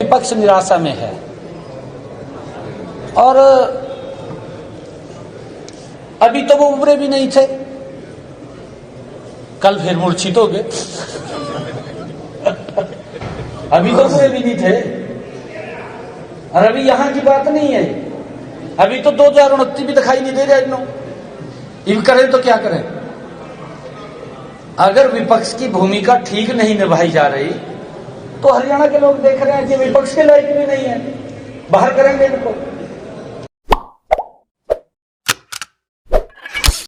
विपक्ष निराशा में है और अभी तो वो उभरे भी नहीं थे, कल फिर मूर्छित हो गए। अभी तो उभरे भी नहीं थे और अभी यहां की बात नहीं है, अभी तो 2029 भी दिखाई नहीं दे रहा इन्हों। इव करें तो क्या करें? अगर विपक्ष की भूमिका ठीक नहीं निभाई जा रही तो हरियाणा के लोग देख रहे हैं कि विपक्ष के लायक भी नहीं है, बाहर करेंगे इनको।